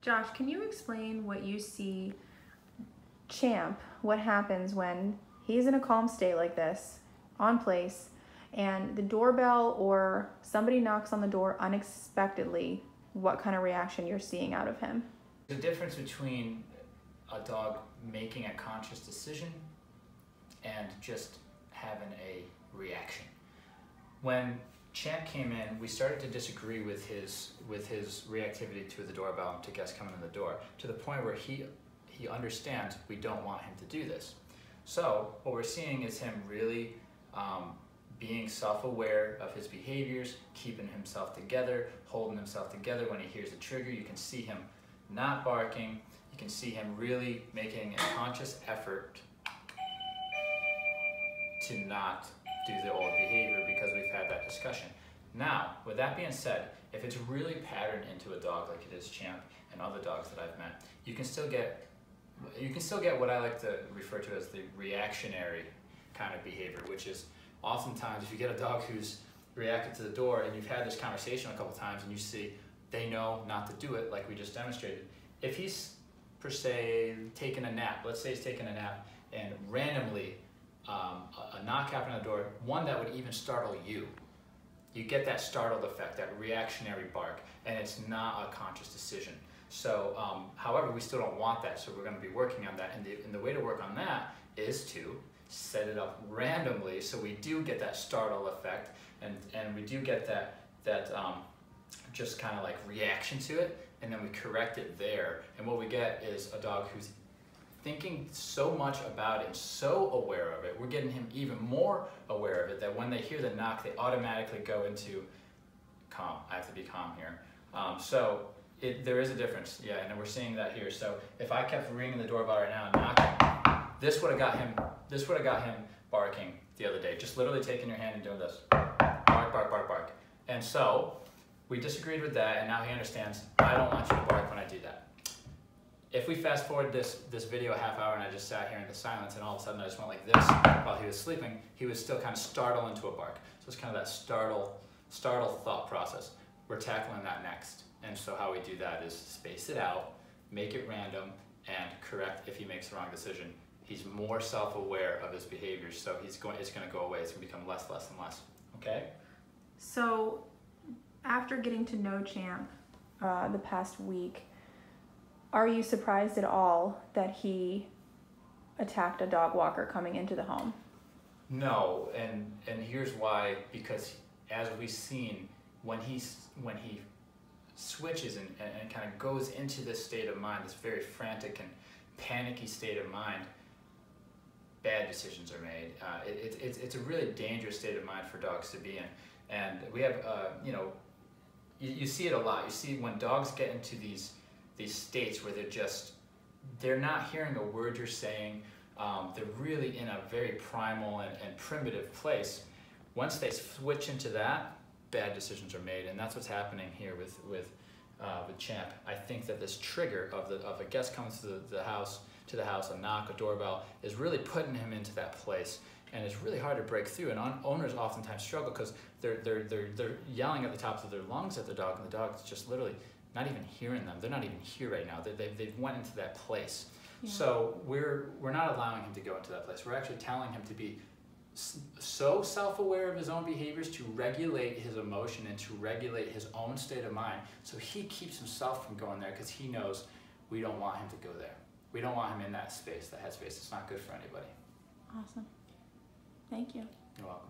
Josh, can you explain what you see Champ, what happens when he's in a calm state like this, on place, and the doorbell or somebody knocks on the door unexpectedly, what kind of reaction you're seeing out of him? The difference between a dog making a conscious decision and just having a reaction. When Champ came in, we started to disagree with his reactivity to the doorbell and to guests coming in the door, to the point where he understands we don't want him to do this. So what we're seeing is him really being self-aware of his behaviors, keeping himself together, holding himself together when he hears a trigger. You can see him not barking. You can see him really making a conscious effort to not do the old behavior because we've had that discussion. Now, with that being said, if it's really patterned into a dog like it is Champ and other dogs that I've met, you can still get what I like to refer to as the reactionary kind of behavior, which is oftentimes if you get a dog who's reacted to the door and you've had this conversation a couple times and you see they know not to do it like we just demonstrated. If he's, per se, taking a nap, let's say he's taking a nap and randomly a knock happened on the door, one that would even startle you. You get that startled effect, that reactionary bark, and it's not a conscious decision. So, however, we still don't want that, so we're going to be working on that. And the way to work on that is to set it up randomly so we do get that startle effect and we do get that just kind of like reaction to it, and then we correct it there. And what we get is a dog who's thinking so much about it and so aware of it, we're getting him even more aware of it, that when they hear the knock, they automatically go into calm. I have to be calm here. There is a difference, yeah, and we're seeing that here. So if I kept ringing the doorbell right now and knocking, this would have got him barking the other day. Just literally taking your hand and doing this, bark, bark, bark, bark. And so we disagreed with that, and now he understands I don't want you to bark when I do that. If we fast forward this video a half hour and I just sat here in the silence and all of a sudden I just went like this while he was sleeping, he would still kind of startle into a bark. So it's kind of that startle thought process. We're tackling that next. And so how we do that is space it out, make it random, and correct if he makes the wrong decision. He's more self-aware of his behaviors, so it's going to go away. It's going to become less and less. Okay? So after getting to know Champ the past week, are you surprised at all that he attacked a dog walker coming into the home? No, and here's why. Because as we've seen, when he switches and kind of goes into this state of mind, this very frantic and panicky state of mind, bad decisions are made. It's a really dangerous state of mind for dogs to be in, and we have you see it a lot. You see when dogs get into these states where they're not hearing a word you're saying. They're really in a very primal and primitive place. Once they switch into that, bad decisions are made, and that's what's happening here with Champ. I think that this trigger of a guest coming to the house, a knock, a doorbell, is really putting him into that place, and it's really hard to break through. And owners oftentimes struggle because they're yelling at the tops of their lungs at the dog, and the dog's just literally not even hearing them. They're not even here right now. They've went into that place. Yeah. So we're not allowing him to go into that place. We're actually telling him to be so self-aware of his own behaviors, to regulate his emotion and to regulate his own state of mind, so he keeps himself from going there, because he knows we don't want him to go there. We don't want him in that space, that headspace. It's not good for anybody. Awesome. Thank you. You're welcome.